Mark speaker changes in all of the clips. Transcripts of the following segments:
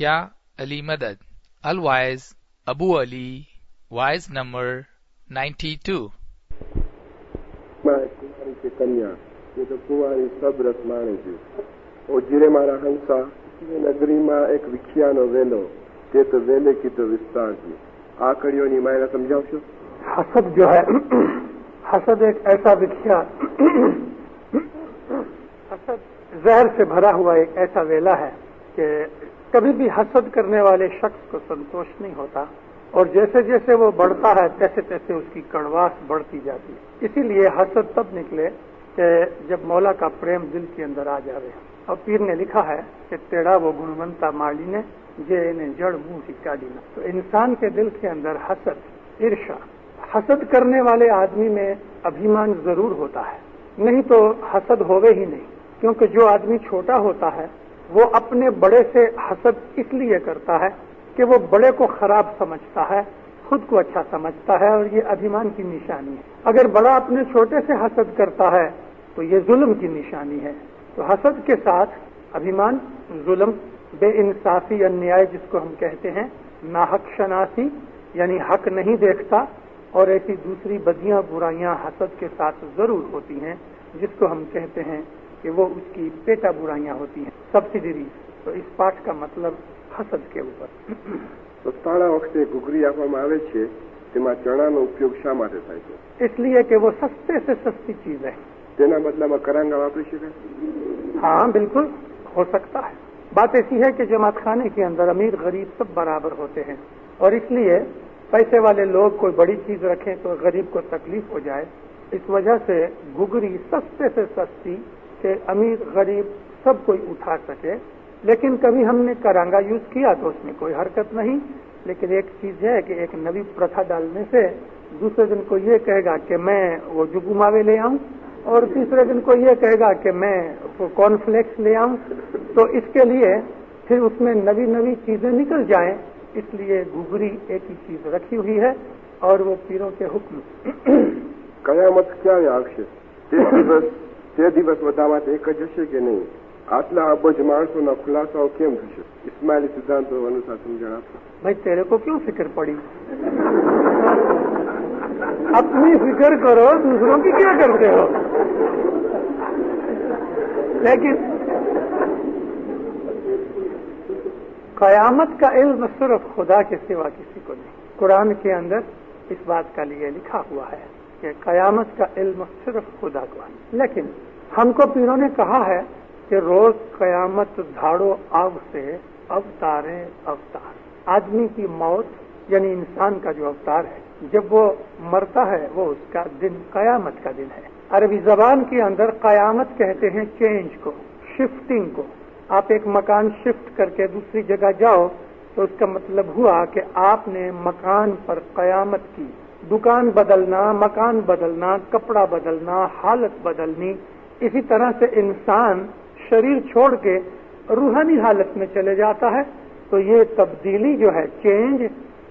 Speaker 1: یا علی مدد الوائز ابو علی wise number 92
Speaker 2: કુમારી કે કન્યા એ તો કુંવારી સબ રસ માણે છે. ઓ જીરે મારા હંસા નગરીમાં એક વિખ્યાનો વેલો તે તો વેલે કીધો વિસ્તાર છે. આ કડીઓની માયના સમજાવશો?
Speaker 3: حسد جو ہے حسد ایک ایسا وکھیا حسد زہر سے بھرا ہوا ایک ایسا ویلا ہے کہ کبھی بھی حسد کرنے والے شخص کو سنتوش نہیں ہوتا اور جیسے جیسے وہ بڑھتا ہے تیسے تیسے اس کی کڑواس بڑھتی جاتی ہے. اسی لیے حسد تب نکلے کہ جب مولا کا پریم دل کے اندر آ جاوے. اور پیر نے لکھا ہے کہ تیڑا وہ گنونتا مالی نے جے انہیں جڑ منہ ہی کاڑی نہ. تو انسان کے دل کے اندر حسد عرشا حسد کرنے والے آدمی میں ابھیمان ضرور ہوتا ہے, نہیں تو حسد ہوئے ہی نہیں. کیونکہ جو آدمی چھوٹا ہوتا ہے وہ اپنے بڑے سے حسد اس لیے کرتا ہے کہ وہ بڑے کو خراب سمجھتا ہے, خود کو اچھا سمجھتا ہے, اور یہ ابھیمان کی نشانی ہے. اگر بڑا اپنے چھوٹے سے حسد کرتا ہے تو یہ ظلم کی نشانی ہے. تو حسد کے ساتھ ابھیمان, ظلم, بے انصافی یا نیائے جس کو ہم کہتے ہیں, ناحق شناسی یعنی حق نہیں دیکھتا, اور ایسی دوسری بدیاں برائیاں حسد کے ساتھ ضرور ہوتی ہیں جس کو ہم کہتے ہیں کہ وہ اس کی پیٹا برائیاں ہوتی ہیں, سبسیڈری. تو اس پاٹ کا مطلب حسد کے اوپر.
Speaker 2: સસ્તાણા વખતે ઘૂઘરી આપવામાં આવે છે તેમાં ચણાનો ઉપયોગ શા માટે થાય છે?
Speaker 3: اس لیے کہ وہ سستے سے سستی چیز ہے.
Speaker 2: તેના બદલામાં કરાંગા વાપરી શકાય?
Speaker 3: ہاں بالکل ہو سکتا ہے. بات ایسی ہے کہ جماعت خانے کے اندر امیر غریب سب برابر ہوتے ہیں, اور اس لیے پیسے والے لوگ کوئی بڑی چیز رکھیں تو غریب کو تکلیف ہو جائے. اس وجہ سے گھگری سستے سے سستی کہ امیر غریب سب کوئی اٹھا سکے. لیکن کبھی ہم نے کرانگا یوز کیا تو اس میں کوئی حرکت نہیں. لیکن ایک چیز ہے کہ ایک نئی پرتھا ڈالنے سے دوسرے دن کو یہ کہے گا کہ میں وہ جگو ماوے لے آؤں, اور تیسرے دن کو یہ کہے گا کہ میں وہ کارن فلیکس لے آؤں. تو اس کے لیے پھر اس میں نئی چیزیں نکل جائیں. اس لیے گھگری ایک ہی چیز رکھی ہوئی ہے اور وہ پیروں کے حکم.
Speaker 2: કયામત ક્યારે આવશે? તે દિવસ બધામાં એક જ હશે કે નહીં? આટલા અબજ માણસોના ખુલાસાઓ કેમ થશે? ઇસ્માઇલી સિદ્ધાંતો અનુસાર સમજણ આપો.
Speaker 3: بھائی تیرے کو کیوں فکر پڑی؟ اپنی فکر کرو, دوسروں کی کیا کرتے ہو؟ لیکن قیامت کا علم صرف خدا کے سوا کسی کو نہیں. قرآن کے اندر اس بات کا لیے لکھا ہوا ہے کہ قیامت کا علم صرف خدا کو ہے. لیکن ہم کو پیروں نے کہا ہے کہ روز قیامت دھاڑو آب سے اوتارے اوتار. آدمی کی موت یعنی انسان کا جو اوتار ہے, جب وہ مرتا ہے وہ اس کا دن قیامت کا دن ہے. عربی زبان کے اندر قیامت کہتے ہیں چینج کو, شفٹنگ کو. آپ ایک مکان شفٹ کر کے دوسری جگہ جاؤ تو اس کا مطلب ہوا کہ آپ نے مکان پر قیامت کی. دکان بدلنا, مکان بدلنا, کپڑا بدلنا, حالت بدلنی. اسی طرح سے انسان شریر چھوڑ کے روحانی حالت میں چلے جاتا ہے. تو یہ تبدیلی جو ہے, چینج,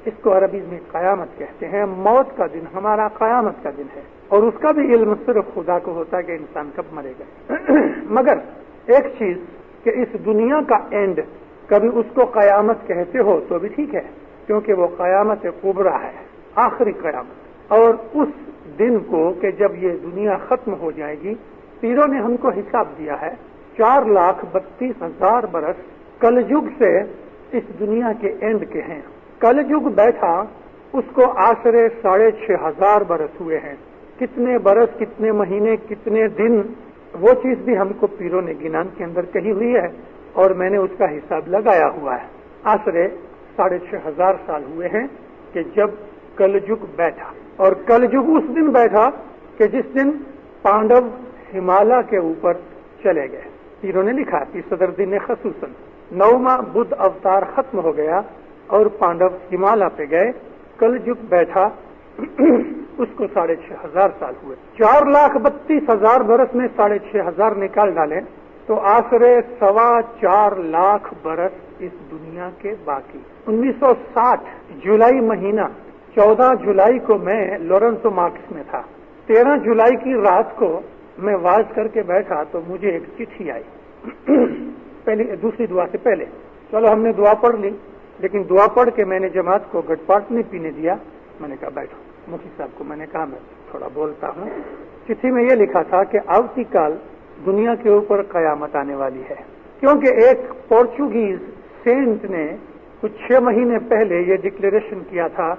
Speaker 3: اس کو عربی میں قیامت کہتے ہیں. موت کا دن ہمارا قیامت کا دن ہے, اور اس کا بھی علم صرف خدا کو ہوتا ہے کہ انسان کب مرے گا. مگر ایک چیز کہ اس دنیا کا اینڈ کبھی اس کو قیامت کہتے ہو تو بھی ٹھیک ہے, کیونکہ وہ قیامت کبریٰ ہے, آخری قیامت. اور اس دن کو کہ جب یہ دنیا ختم ہو جائے گی, پیروں نے ہم کو حساب دیا ہے 4,32,000 برس کل یگ سے اس دنیا کے اینڈ کے ہیں. کل یگ بیٹھا اس کو آشرے 6,500 برس ہوئے ہیں. کتنے برس, کتنے مہینے, کتنے دن, وہ چیز بھی ہم کو پیروں نے گنان کے اندر کہی ہوئی ہے, اور میں نے اس کا حساب لگایا ہوا ہے. آشرے 6,500 سال ہوئے ہیں کہ جب کل یگ بیٹھا. اور کل یگ اس دن بیٹھا کہ جس دن پانڈو ہمالیہ کے اوپر چلے گئے. پیروں نے لکھا کہ صدر دن خصوصاً 9واں بدھ اوتار ختم ہو گیا اور پانڈو ہمالیہ پہ گئے. کل یگ بیٹھا اس کو 6,500 سال ہوئے. 4,32,000 برس میں 6,500 نکال ڈالیں تو آسرے 4.25 لاکھ برس اس دنیا کے باقی. 1960 جولائی مہینہ 14 جولائی کو میں لورنسو مارکس میں تھا. 13 جولائی کی رات کو میں واز کر کے بیٹھا تو مجھے ایک چٹھی آئی پہلی دوسری دعا سے پہلے चलो हमने दुआ पढ़ ली, लेकिन दुआ पढ़ के मैंने जमात को गटपाट नहीं पीने दिया। मैंने कहा बैठो। मुफ्ती साहब को मैंने कहा मैं थोड़ा बोलता हूँ। चिट्ठी में ये लिखा था कि आवती काल दुनिया के ऊपर कयामत आने वाली है, क्योंकि एक पोर्चुगीज सेंट ने कुछ 6 महीने पहले ये डिक्लेरेशन किया था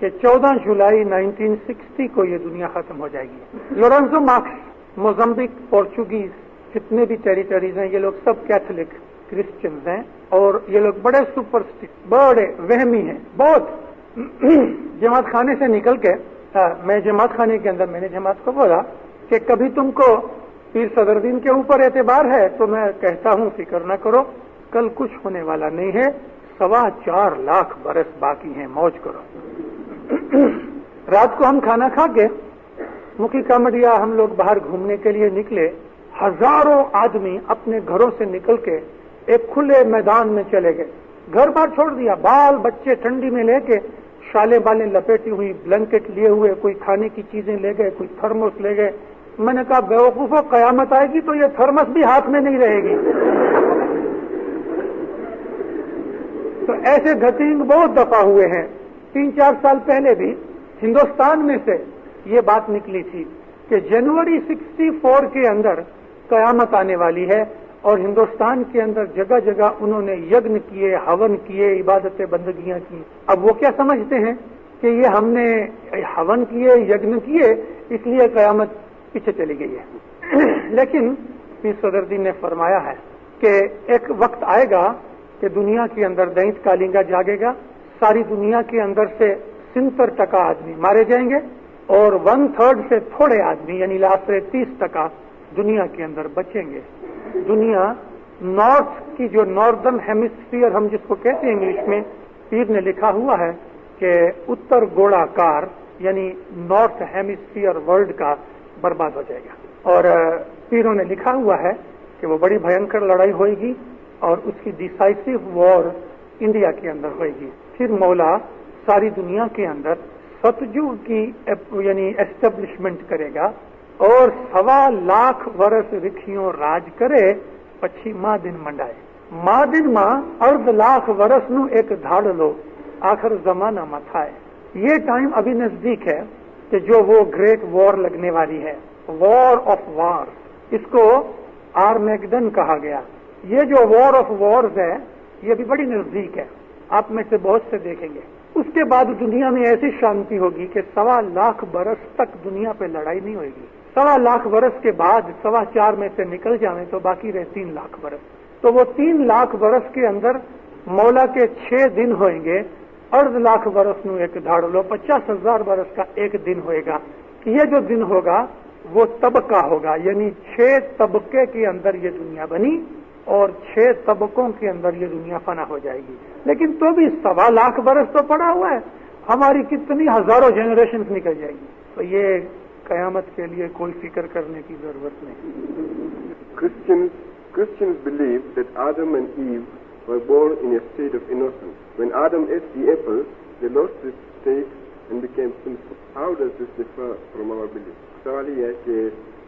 Speaker 3: कि 14 जुलाई 1960 को ये दुनिया खत्म हो जाएगी। लोरेंजो मार्क्स, मोजाम्बिक, पोर्चुगीज, जितने भी टेरिटरीज हैं, ये लोग सब कैथोलिक क्रिश्चियंस हैं और ये लोग बड़े सुपरस्टिश, बड़े वहमी हैं बहुत। जमात खाने से निकल के मैं जमात खाने के अंदर मैंने जमात को बोला कि कभी तुमको पीर सदरुद्दीन के ऊपर एतबार है, तो मैं कहता हूं फिक्र न करो, कल कुछ होने वाला नहीं है, 4.25 लाख बरस बाकी हैं, मौज करो। रात को हम खाना खा के मुखी कामड़िया हम लोग बाहर घूमने के लिए निकले। हजारों आदमी अपने घरों से निकल के एक खुले मैदान में चले गए, घर बार छोड़ दिया, बाल बच्चे ठंडी में लेके शाले बालें लपेटी हुई, ब्लैंकेट लिए हुए, कोई खाने की चीजें ले गए, कोई थर्मस ले गए। मैंने कहा बेवकूफों, कयामत आएगी तो ये थर्मस भी हाथ में नहीं रहेगी। तो ऐसे घटिंग बहुत दफा हुए हैं। 3-4 साल पहले भी हिंदुस्तान में से ये बात निकली थी कि जनवरी 64 के अंदर कयामत आने वाली है, और हिंदुस्तान के अंदर जगह जगह उन्होंने यज्ञ किए, हवन किए, इबादतें बंदगियां की। अब वो क्या समझते हैं कि ये हमने हवन किए, यज्ञ किए, इसलिए कयामत पीछे चली गई है। लेकिन पीर सदरुद्दीन ने फरमाया है कि एक वक्त आएगा कि दुनिया के अंदर दैंत कालिंगा जागेगा, सारी दुनिया के अंदर से 70% आदमी मारे जाएंगे और 1/3 से थोड़े आदमी यानी आश्रय 30% दुनिया के अंदर बचेंगे। दुनिया नॉर्थ की, जो नॉर्दर्न हेमिस्फीयर हम जिसको कहते हैं इंग्लिश में, पीर ने लिखा हुआ है कि उत्तर गोलाकार यानी नॉर्थ हेमिस्फीयर वर्ल्ड का बर्बाद हो जाएगा। और पीरों ने लिखा हुआ है कि वो बड़ी भयंकर लड़ाई होगी और उसकी डिसाइसिव वॉर इंडिया के अंदर होगी। फिर मौला सारी दुनिया के अंदर सतयुग की यानी एस्टेब्लिशमेंट करेगा और 1.25 लाख वर्ष रिखियों राज करे, પછી મા દિન મંડાય। મા દિનમાં 1.5 लाख वर्ष નું एक धाड़ लो, आखिर जमाना में थाय। ये टाइम अभी नजदीक है कि जो वो ग्रेट वॉर लगने वाली है, वॉर ऑफ वॉर, इसको आर्मेगेडन कहा गया। ये जो वॉर ऑफ वॉर्स है ये भी बड़ी नजदीक है, आप में से बहुत से देखेंगे। उसके बाद दुनिया में ऐसी शांति होगी कि 1.25 लाख वर्ष तक दुनिया पे लड़ाई नहीं होगी। 1.25 लाख वर्ष के बाद 4.25 में से निकल जाए तो बाकी रहे 3 लाख वर्ष। तो वो 3 लाख वर्ष के अंदर मौला के 6 दिन होंगे, 1.5 लाख वर्ष नु एक धाड़ लो, 50,000 वर्ष का एक दिन होएगा। ये जो दिन होगा वो तबका होगा, यानी 6 तबके के अंदर ये दुनिया बनी और 6 तबकों के अंदर ये दुनिया फना हो जाएगी। लेकिन तो भी 1.25 लाख वर्ष तो पड़ा हुआ है, हमारी कितनी हजारों जनरेशन निकल जाएगी। तो ये कयामत के लिए कोई फिक्र करने की जरूरत नहीं।
Speaker 2: Christians believe that Adam and Eve were born in a state of innocence. When Adam ate the apple, they lost this state and became sinful. How does this differ from our belief? सवाल ये है कि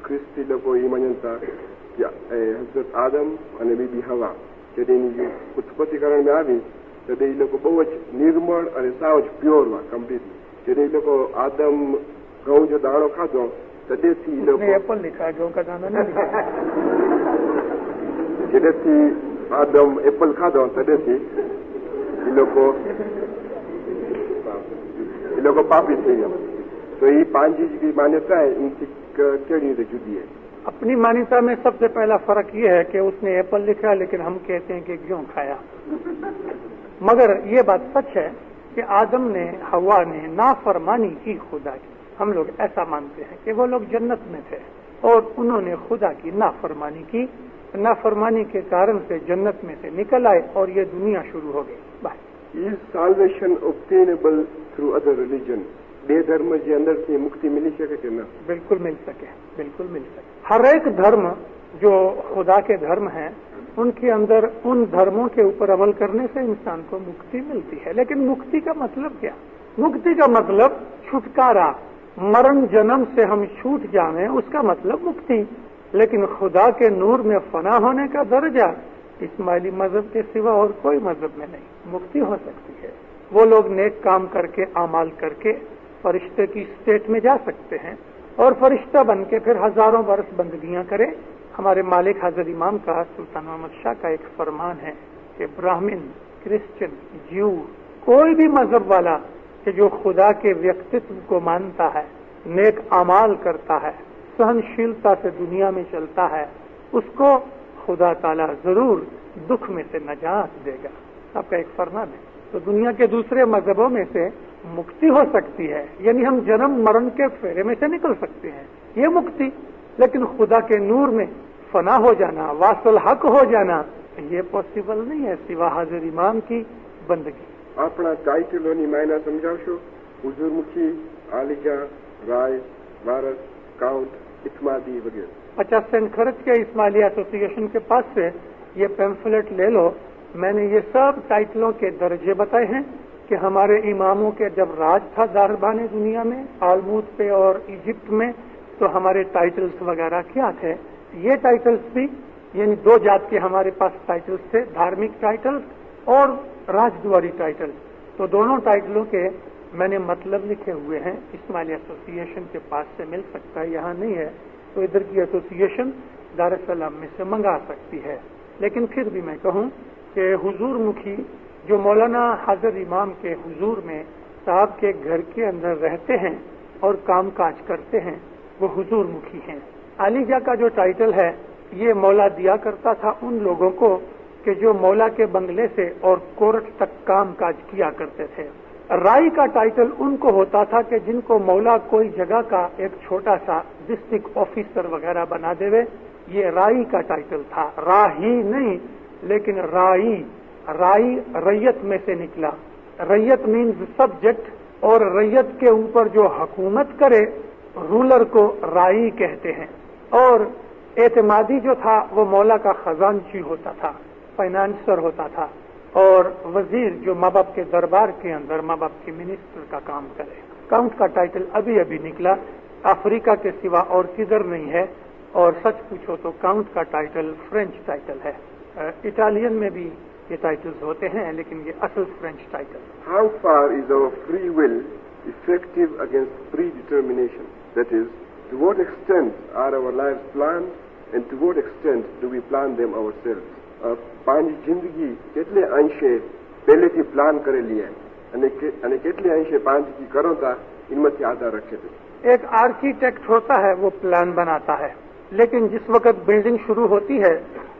Speaker 2: ख्रिस्ती लोगों ये मानता कि हज़रत आदम અને બીબી હવા જ્યારે એની ઉત્પત્તિ કરણ में આવી ત્યારે એ લોકો બહુ જ નિર્મળ અને સાવ જ પ્યોર વા કમ્પ્લીટલી। જ્યારે એ લોકો આદમ ઘઉં જો દાણો ખાધો તદેથી એ લોકો
Speaker 3: एप्पल लिखा, गेहूं का दाना नहीं लिखा।
Speaker 2: જેથી આદમ એપલ ખાધો તદેથી એ લોકો પાપી થઈ ગયા। तो ये 5 चीज की मान्यता है, इनकी केड़ी रीते जुदी है?
Speaker 3: अपनी मान्यता में सबसे पहला फर्क ये है कि उसने एप्पल लिखा लेकिन हम कहते हैं कि गेहूं खाया। मगर ये बात सच है कि आदम ने, हवा ने नाफरमानी की खुदा की। हम लोग ऐसा मानते हैं कि वो लोग जन्नत में थे और उन्होंने खुदा की नाफरमानी की, नाफरमानी के कारण से जन्नत में से निकल आए और ये दुनिया शुरू हो गई। By
Speaker 2: is salvation obtainable through other religion? बे धर्म के अंदर से मुक्ति मिली सके कि ना?
Speaker 3: बिल्कुल मिल सके, बिल्कुल मिल सके। हर एक धर्म जो खुदा के धर्म हैं उनके अंदर उन धर्मों के ऊपर अमल करने से इंसान को मुक्ति मिलती है। लेकिन मुक्ति का मतलब क्या? मुक्ति का मतलब छुटकारा, मरण जन्म से हम छूट जाएं, उसका मतलब मुक्ति। लेकिन खुदा के नूर में फना होने का दर्जा इस्माइली मजहब के सिवा और कोई मजहब में नहीं। मुक्ति हो सकती है, वो लोग नेक काम करके आमाल करके फरिश्ते की स्टेट में जा सकते हैं और फरिश्ता बन के फिर हजारों बरस बंदगियां करें। हमारे मालिक हजरत इमाम का सुल्तान मोहम्मद शाह का एक फरमान है कि ब्राह्मण, क्रिश्चियन, ज्यू, कोई भी मजहब वाला कि जो खुदा के व्यक्तित्व को मानता है, नेक आमाल करता है, सहनशीलता से दुनिया में चलता है, उसको खुदा ताला जरूर दुख में से नजात देगा। आपका एक फरमान है। तो दुनिया के दूसरे मजहबों में से मुक्ति हो सकती है, यानी हम जन्म मरण के फेरे में से निकल सकते हैं, ये मुक्ति। लेकिन खुदा के नूर में फना हो जाना, वासल हक हो जाना, ये पॉसिबल नहीं है सिवा हाजिर इमाम की बंदगी।
Speaker 2: આપણા ટાઇટલોની માયના સમજાવશો? હુજુરમુખી, આલિજા, રાય, વારસ, કાઉન્ટ, ઇસ્માદી વગેરે।
Speaker 3: 50 सेंट खर्च के इस्माइली एसोसिएशन के पास से ये पैम्फलेट ले लो। मैंने ये सब टाइटलों के दर्जे बताए हैं कि हमारे इमामों के जब राज था दारबाने दुनिया में, आलमूद पे और इजिप्ट में, तो हमारे टाइटल्स वगैरह क्या थे। ये टाइटल्स भी, यानी दो जात के हमारे पास टाइटल्स थे, धार्मिक टाइटल्स और राजद्वारी टाइटल्स। तो दोनों टाइटलों के मैंने मतलब लिखे हुए हैं। इस्माइली एसोसिएशन के पास से मिल सकता है, यहाँ नहीं है तो इधर की एसोसिएशन दार एस सलाम में से मंगा सकती है। लेकिन फिर भी मैं कहूँ कि हुजूर मुखी जो मौलाना हाजिर इमाम के हुजूर में साहब के घर के अंदर रहते हैं और काम काज करते हैं, वो हुजूर मुखी हैं। आलिजा का जो टाइटल है ये मौला दिया करता था उन लोगों को कि जो मौला के बंगले से और कोर्ट तक काम काज किया करते थे। राई का टाइटल उनको होता था कि जिनको मौला कोई जगह का एक छोटा सा डिस्ट्रिक्ट ऑफिसर वगैरह बना देवे, ये राई का टाइटल था। राही नहीं, लेकिन राई, राई रैयत में से निकला। रैयत मीन्स सब्जेक्ट, और रैयत के ऊपर जो हुकूमत करे रूलर को राई कहते हैं। और एतमादी जो था वो मौला का खजानची होता था, फाइनेंसर होता था, और वजीर जो माँ बाप के दरबार के अंदर माँ बाप के मिनिस्टर का काम करे। काउंट का टाइटल अभी अभी निकला, अफ्रीका के सिवा और किधर नहीं है। और सच पूछो तो काउंट का टाइटल फ्रेंच टाइटल है। इटालियन में भी ये टाइटल्स होते हैं, लेकिन ये असल French title.
Speaker 2: How far is our free will effective against predetermination? That is, to what extent are our lives planned and to what extent do we plan them ourselves? પાંચ જિંદગી કેટલે અંશે પહેલેથી પ્લાન કરેલી है અને કેટલે અંશે પાંચજી કરો તા इनमें आधार रखे थे।
Speaker 3: एक आर्किटेक्ट होता है, वो प्लान बनाता है, लेकिन जिस वक्त बिल्डिंग शुरू होती है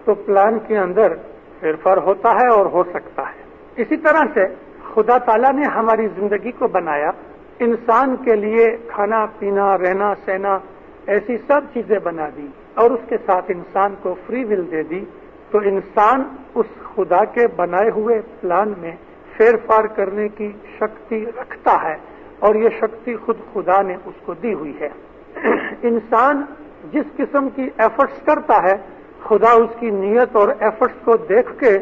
Speaker 3: तो प्लान के अंदर फेरफार होता है और हो सकता है। इसी तरह से खुदा ताला ने हमारी जिंदगी को बनाया, इंसान के लिए खाना पीना रहना सहना ऐसी सब चीजें बना दी और उसके साथ इंसान को फ्री विल दे दी। तो इंसान उस खुदा के बनाए हुए प्लान में फेरफार करने की शक्ति रखता है और ये शक्ति खुद खुदा ने उसको दी हुई है। इंसान जिस किस्म की एफर्ट्स करता है, खुदा उसकी नीयत और एफर्ट्स को देख के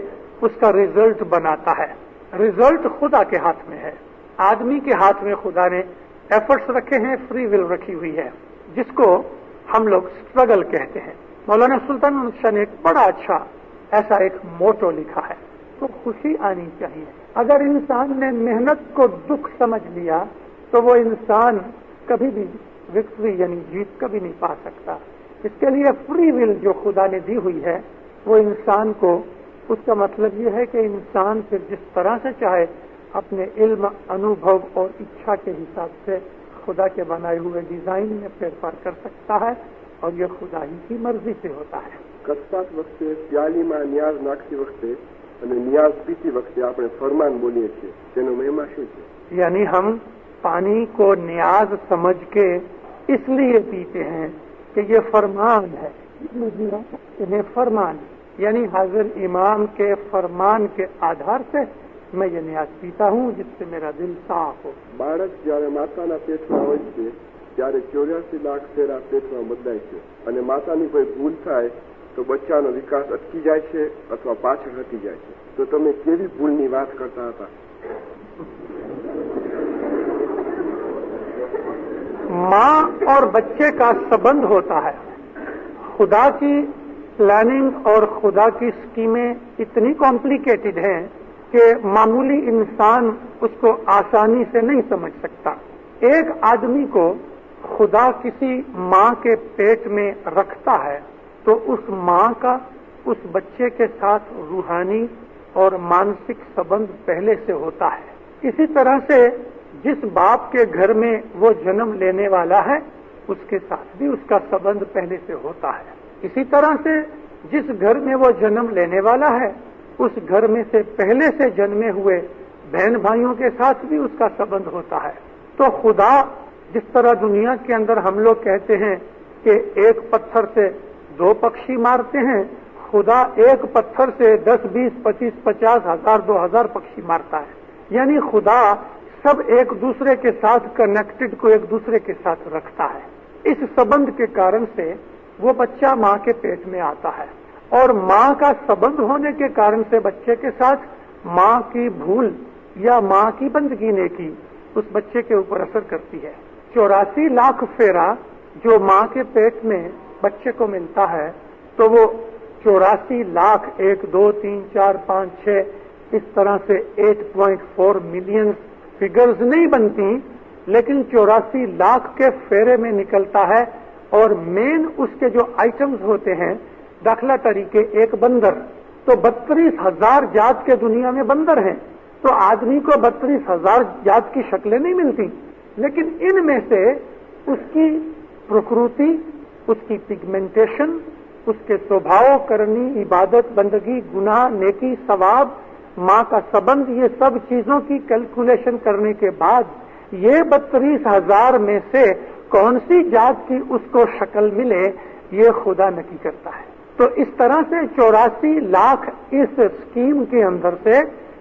Speaker 3: उसका रिजल्ट बनाता है। रिजल्ट खुदा के हाथ में है, आदमी के हाथ में खुदा ने एफर्ट्स रखे हैं, फ्री विल रखी हुई है, जिसको हम लोग स्ट्रगल कहते हैं। मौलाना सुल्तान मोहम्मद शाह ने एक बड़ा अच्छा ऐसा एक मोटो लिखा है, तो खुशी आनी चाहिए। अगर इंसान ने मेहनत को दुख समझ लिया तो वो इंसान कभी भी विक्ट्री यानी जीत कभी नहीं पा सकता। इसके लिए फ्री विल जो खुदा ने दी हुई है वो इंसान को, उसका मतलब ये है कि इंसान फिर जिस तरह से चाहे अपने इल्म, अनुभव और इच्छा के हिसाब से खुदा के बनाए हुए डिजाइन में फेरफार कर सकता है और ये खुदा ही की मर्जी से होता है।
Speaker 2: કસપાત વખતે પ્યાલીમાં ન્યાઝ નાખતી વખતે અને ન્યાઝ પીતી વખતે આપણે ફરમાન બોલીએ છીએ, તેનો મહિમા શું છે?
Speaker 3: यानी हम पानी को न्याज समझ के इसलिए पीते हैं कि ये फरमान है, इन्हें फरमान, यानी हाजिर इमाम के फरमान के आधार से मैं ये न्याज पीता हूँ जिससे मेरा दिल साफ हो।
Speaker 2: બાળક જ્યારે માતાના પેટમાં હોય છે ત્યારે 84 લાખ ફેરા પેટમાં બદલાય છે અને માતાની કોઈ ભૂલ થાય તો બચ્ચાનો વિકાસ અટકી જાય છે અથવા પાછળ હટી જાય છે। તો તમે કેવી ભૂલની વાત કરતા હતા?
Speaker 3: माँ और बच्चे का संबंध होता है। खुदा की प्लानिंग और खुदा की स्कीमें इतनी कॉम्प्लिकेटेड हैं कि मामूली इंसान उसको आसानी से नहीं समझ सकता। एक आदमी को खुदा किसी माँ के पेट में रखता है तो उस माँ का उस बच्चे के साथ रूहानी और मानसिक संबंध पहले से होता है। इसी तरह से जिस बाप के घर में वो जन्म लेने वाला है उसके साथ भी उसका संबंध पहले से होता है। इसी तरह से जिस घर में वो जन्म लेने वाला है उस घर में से पहले से जन्मे हुए बहन भाइयों के साथ भी उसका संबंध होता है। तो खुदा जिस तरह दुनिया के अंदर हम लोग कहते हैं कि एक पत्थर से 2 पक्षी मारते हैं, खुदा एक पत्थर से 10, 20, 25, 50, 1000, 2000 पक्षी मारता है। यानी खुदा सब एक दूसरे के साथ कनेक्टेड को एक दूसरे के साथ रखता है। इस संबंध के कारण से वो बच्चा माँ के पेट में आता है और माँ का संबंध होने के कारण से बच्चे के साथ माँ की भूल या माँ की बंदगी नेकी उस बच्चे के ऊपर असर करती है। 84 लाख फेरा जो माँ के पेट में बच्चे को मिलता है तो वो 84 लाख 1, 2, 3, 4, 5, 6 इस तरह से 8.4 मिलियन फिगर्स नहीं बनती, लेकिन 84 लाख के फेरे में निकलता है। और मेन उसके जो आइटम्स होते हैं, दाखला तरीके एक बंदर, तो 32,000 जात के दुनिया में बंदर हैं। तो आदमी को 32,000 जात की शक्लें नहीं मिलती, लेकिन इनमें से उसकी प्रकृति, उसकी पिगमेंटेशन, उसके स्वभाव, करनी, इबादत, बंदगी, गुनाह, नेकी, सवाब, माँ का संबंध, ये सब चीजों की कैलकुलेशन करने के बाद ये 32,000 में से कौन सी जात की उसको शक्ल मिले ये खुदा नक्की करता है। तो इस तरह से 84 लाख इस स्कीम के अंदर से,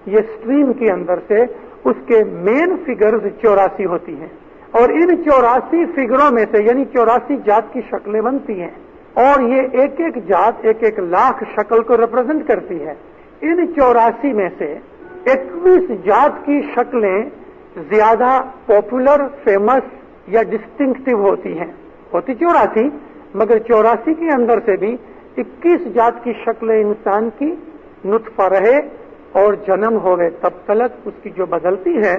Speaker 3: ये स्ट्रीम के अंदर से उसके मेन फिगर्स 84 होती हैं और इन 84 फिगरों में से यानी 84 जात की शक्लें बनती हैं और ये एक एक जात 1-1 लाख शक्ल को रिप्रेजेंट करती है। इन 84 में से 21 जात की शक्लें ज्यादा पॉपुलर, फेमस या डिस्टिंक्टिव होती हैं। होती 84, मगर 84 के अंदर से भी 21 जात की शक्लें इंसान की नुत्फा रहे और जन्म होवे तब तक उसकी जो बदलती है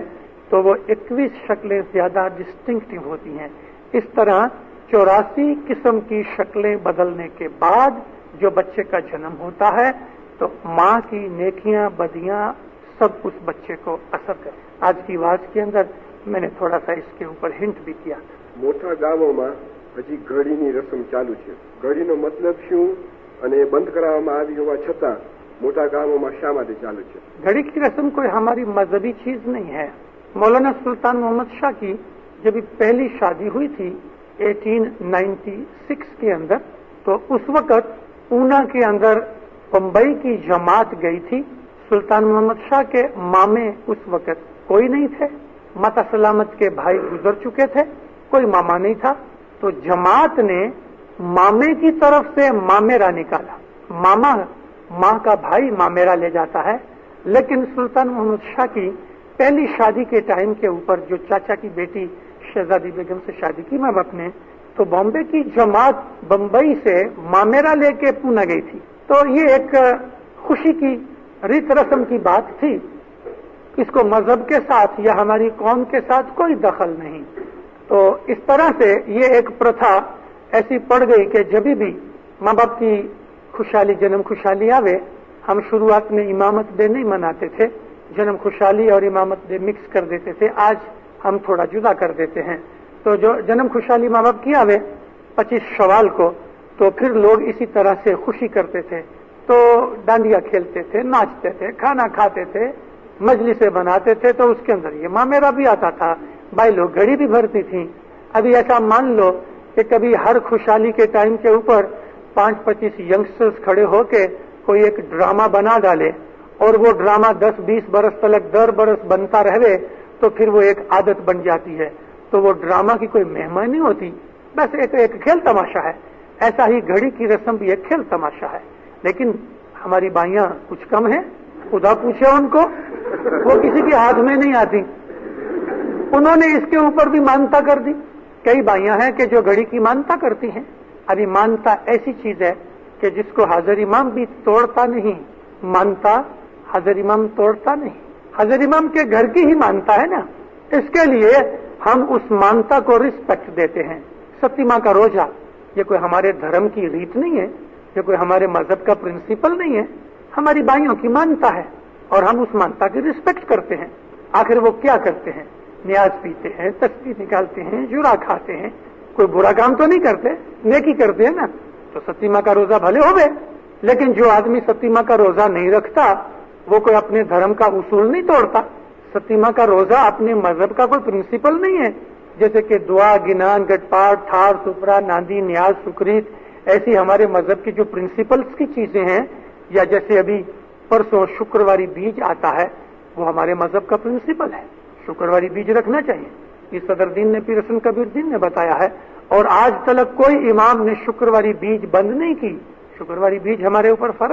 Speaker 3: तो वो 21 शक्लें ज्यादा डिस्टिंक्टिव होती हैं। इस तरह 84 किस्म की शक्लें बदलने के बाद जो बच्चे का जन्म होता है तो माँ की नेकियां, बदियां सब उस बच्चे को असर करे। आज की वाज के अंदर मैंने थोड़ा सा इसके ऊपर हिंट भी किया।
Speaker 2: મોટા ગામોમાં હજી ઘડીની રસમ ચાલુ છે. ઘડીનો મતલબ શું અને બંધ કરાવવામાં આવી હોવા છતાં મોટા ગામોમાં શા માટે ચાલુ છે?
Speaker 3: घड़ी की रस्म कोई हमारी मजहबी चीज नहीं है। मौलाना सुल्तान मोहम्मद शाह की जब पहली शादी हुई थी 1896 के अंदर, तो उस वक्त ऊना के अंदर बम्बई की जमात गई थी। सुल्तान मोहम्मद शाह के मामे उस वक्त कोई नहीं थे, माता सलामत के भाई गुजर चुके थे, कोई मामा नहीं था। तो जमात ने मामे की तरफ से मामेरा निकाला। मामा माँ का भाई मामेरा ले जाता है, लेकिन सुल्तान मोहम्मद शाह की पहली शादी के टाइम के ऊपर जो चाचा की बेटी शहजादी बेगम से शादी की माँ बाप ने, तो बॉम्बे की जमात बम्बई से मामेरा लेके पूना गई थी। तो ये एक खुशी की रीत रस्म की बात थी। इसको मजहब के साथ या हमारी कौम के साथ कोई दखल नहीं। तो इस तरह से ये एक प्रथा ऐसी पड़ गई कि जब भी माँ बाप की खुशहाली, जन्म खुशहाली आवे, हम शुरुआत में इमामत डे नहीं मनाते थे, जन्म खुशहाली और इमामत डे मिक्स कर देते थे। आज हम थोड़ा जुदा कर देते हैं। तो जो जन्म खुशहाली माँ बाप की आवे 25 शवाल को, तो फिर लोग इसी तरह से खुशी करते थे। तो डांडिया खेलते थे, नाचते थे, खाना खाते थे, मजलिसें बनाते थे। तो उसके अंदर ये मामेरा भी आता था, भाई लोग घड़ी भी भरती थी। अभी ऐसा मान लो कि कभी हर खुशहाली के टाइम के ऊपर 5-25 यंगस्टर्स खड़े होके कोई एक ड्रामा बना डाले और वो ड्रामा 10-20 बरस तक दर बरस बनता रहे, तो फिर वो एक आदत बन जाती है। तो वो ड्रामा की कोई महिमा नहीं होती, बस एक खेल तमाशा है। ऐसा ही घड़ी की रस्म भी एक खेल तमाशा है। लेकिन हमारी बाइयां कुछ कम है, खुदा पूछे उनको, वो किसी के हाथ में नहीं आती। उन्होंने इसके ऊपर भी मान्यता कर दी। कई बाइयां हैं कि जो घड़ी की मान्यता करती हैं। अभी मान्यता ऐसी चीज है کہ जिसको हाजिर इमाम भी तोड़ता नहीं, मानता हाजिर इमाम तोड़ता नहीं, हाजिर इमाम के घर की ही मानता है ना, इसके लिए हम उस मानता को रिस्पेक्ट देते हैं। सतीमा का रोजा ये कोई हमारे धर्म की रीत नहीं है, ये कोई हमारे मजहब का प्रिंसिपल नहीं है, हमारी भाइयों की मानता है और हम उस मानता की रिस्पेक्ट करते हैं। आखिर वो क्या करते हैं? न्याज पीते हैं, तस्बीह निकालते हैं, जुरा खाते हैं, कोई बुरा काम तो नहीं करते, नेकी करते हैं ना। तो सतीमा का रोजा भले हो गए, लेकिन जो आदमी सतीमा का रोजा नहीं रखता वो कोई अपने धर्म का उसूल नहीं तोड़ता। सतीमा का रोजा अपने मजहब का कोई प्रिंसिपल नहीं है, जैसे कि दुआ, गिनान, गटपाट, थार, सुपरा, नांदी, न्याज, सुकरीत, ऐसी हमारे मजहब की जो प्रिंसिपल्स की चीजें हैं, या जैसे अभी परसों शुक्रवारी बीज आता है, वो हमारे मजहब का प्रिंसिपल है, शुक्रवारी बीज रखना चाहिए। ये सदरुद्दीन ने पीर हसन कबीरुद्दीन ने बताया है, और आज तक कोई इमाम ने शुक्रवारी बीज बंद नहीं की। शुक्रवारी बीज हमारे ऊपर फर्ज